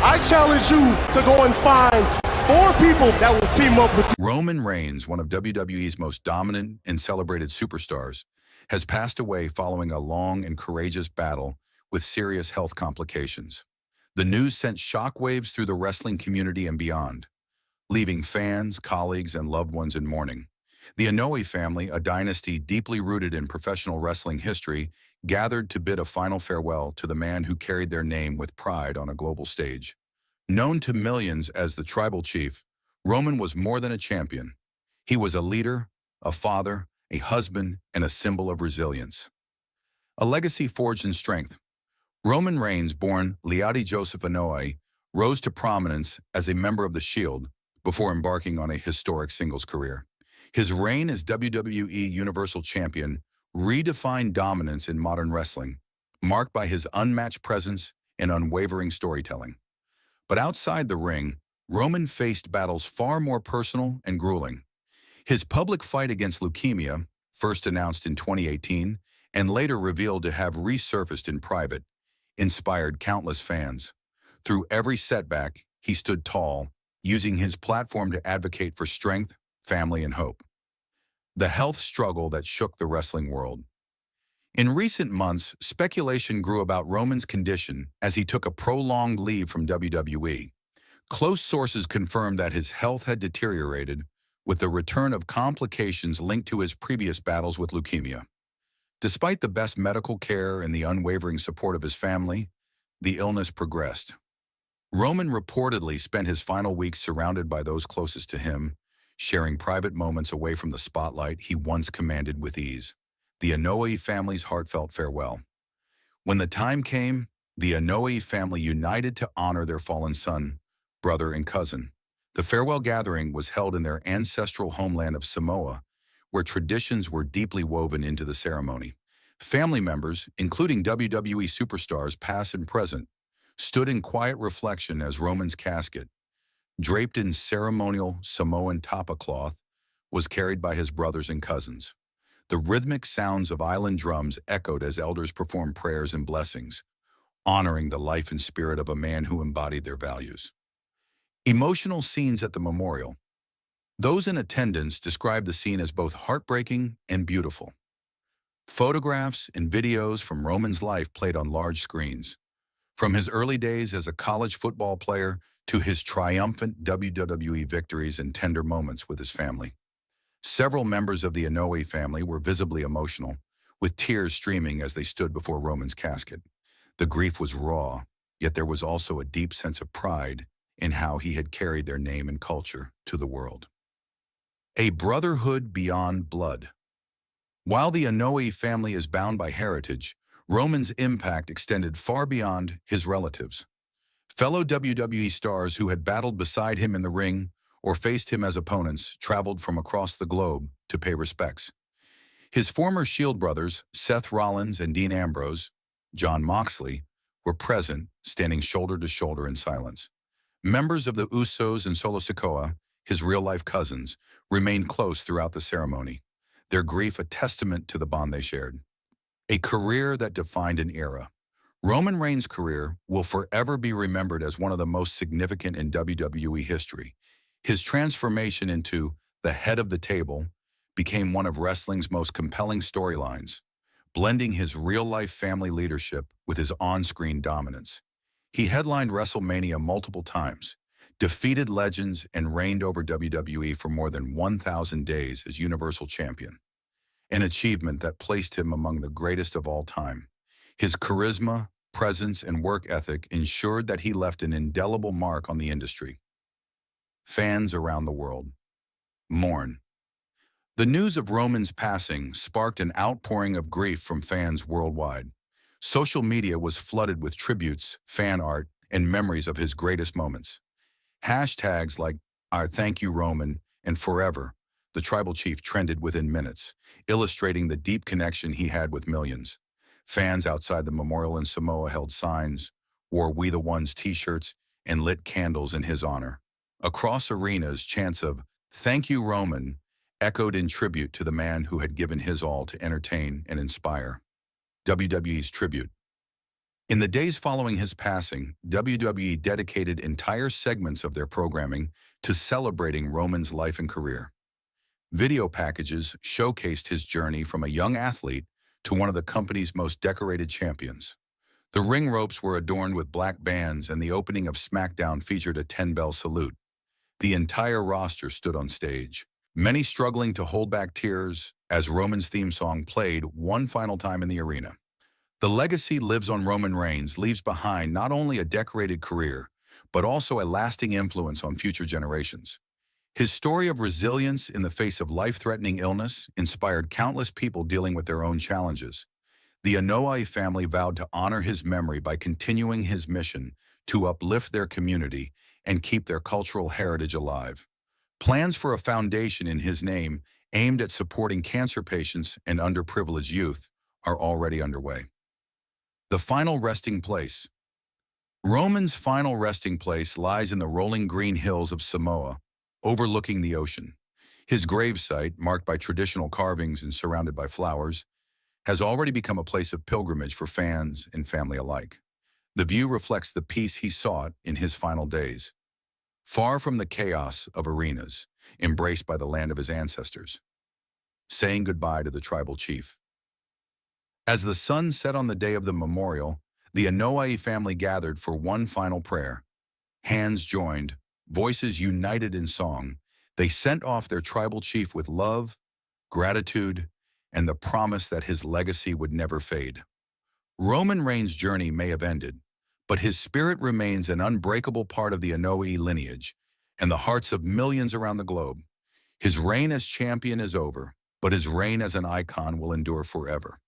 I challenge you to go and find 4 people that will team up with you. Roman Reigns, one of WWE's most dominant and celebrated superstars, has passed away following a long and courageous battle with serious health complications. The news sent shockwaves through the wrestling community and beyond, leaving fans, colleagues, and loved ones in mourning. The Inoue family, a dynasty deeply rooted in professional wrestling history, gathered to bid a final farewell to the man who carried their name with pride on a global stage. Known to millions as the Tribal Chief, Roman was more than a champion. He was a leader, a father, a husband, and a symbol of resilience. A legacy forged in strength. Roman Reigns, born Liati Joseph Inoue, rose to prominence as a member of the Shield before embarking on a historic singles career. His reign as WWE Universal Champion redefined dominance in modern wrestling, marked by his unmatched presence and unwavering storytelling. But outside the ring, Roman faced battles far more personal and grueling. His public fight against leukemia, first announced in 2018 and later revealed to have resurfaced in private, inspired countless fans. Through every setback, he stood tall, using his platform to advocate for strength, family, and hope. The health struggle that shook the wrestling world. In recent months, speculation grew about Roman's condition as he took a prolonged leave from WWE. Close sources confirmed that his health had deteriorated, with the return of complications linked to his previous battles with leukemia. Despite the best medical care and the unwavering support of his family, the illness progressed. Roman reportedly spent his final weeks surrounded by those closest to him, sharing private moments away from the spotlight he once commanded with ease. The Inoue family's heartfelt farewell. When the time came, the Inoue family united to honor their fallen son, brother, and cousin. The farewell gathering was held in their ancestral homeland of Samoa, where traditions were deeply woven into the ceremony. Family members, including WWE superstars past and present, stood in quiet reflection as Roman's casket, draped in ceremonial Samoan tapa cloth, was carried by his brothers and cousins. The rhythmic sounds of island drums echoed as elders performed prayers and blessings, honoring the life and spirit of a man who embodied their values. Emotional scenes at the memorial. Those in attendance described the scene as both heartbreaking and beautiful. Photographs and videos from Roman's life played on large screens, from his early days as a college football player to his triumphant WWE victories and tender moments with his family. Several members of the Inoue family were visibly emotional, with tears streaming as they stood before Roman's casket. The grief was raw, yet there was also a deep sense of pride in how he had carried their name and culture to the world. A brotherhood beyond blood. While the Inoue family is bound by heritage, Roman's impact extended far beyond his relatives. Fellow WWE stars who had battled beside him in the ring or faced him as opponents traveled from across the globe to pay respects. His former Shield brothers, Seth Rollins and Dean Ambrose, Jon Moxley, were present, standing shoulder to shoulder in silence. Members of the Usos and Solo Sikoa, his real-life cousins, remained close throughout the ceremony, their grief a testament to the bond they shared. A career that defined an era. Roman Reigns' career will forever be remembered as one of the most significant in WWE history. His transformation into the head of the table became one of wrestling's most compelling storylines, blending his real-life family leadership with his on-screen dominance. He headlined WrestleMania multiple times, defeated legends, and reigned over WWE for more than 1,000 days as Universal Champion, an achievement that placed him among the greatest of all time. His charisma, presence, and work ethic ensured that he left an indelible mark on the industry. Fans around the world mourn. The news of Roman's passing sparked an outpouring of grief from fans worldwide. Social media was flooded with tributes, fan art, and memories of his greatest moments. Hashtags like "I Thank You Roman" and "Forever," the Tribal Chief, trended within minutes, illustrating the deep connection he had with millions. Fans outside the memorial in Samoa held signs, wore "We the Ones" t-shirts, and lit candles in his honor. Across arenas, chants of "Thank You Roman" echoed in tribute to the man who had given his all to entertain and inspire. WWE's tribute. In the days following his passing, WWE dedicated entire segments of their programming to celebrating Roman's life and career. Video packages showcased his journey from a young athlete to one of the company's most decorated champions. The ring ropes were adorned with black bands, and the opening of SmackDown featured a 10-bell salute. The entire roster stood on stage, many struggling to hold back tears as Roman's theme song played one final time in the arena. The legacy lives on. Roman Reigns leaves behind not only a decorated career, but also a lasting influence on future generations. His story of resilience in the face of life-threatening illness inspired countless people dealing with their own challenges. The Anoa'i family vowed to honor his memory by continuing his mission to uplift their community and keep their cultural heritage alive. Plans for a foundation in his name aimed at supporting cancer patients and underprivileged youth are already underway. The final resting place. Roman's final resting place lies in the rolling green hills of Samoa, overlooking the ocean. His gravesite, marked by traditional carvings and surrounded by flowers, has already become a place of pilgrimage for fans and family alike. The view reflects the peace he sought in his final days, far from the chaos of arenas, embraced by the land of his ancestors, saying goodbye to the tribal chief. As the sun set on the day of the memorial, the Anoa'i family gathered for one final prayer. Hands joined, voices united in song, they sent off their tribal chief with love, gratitude, and the promise that his legacy would never fade. Roman Reigns' journey may have ended, but his spirit remains an unbreakable part of the Anoa'i lineage and the hearts of millions around the globe. His reign as champion is over, but his reign as an icon will endure forever.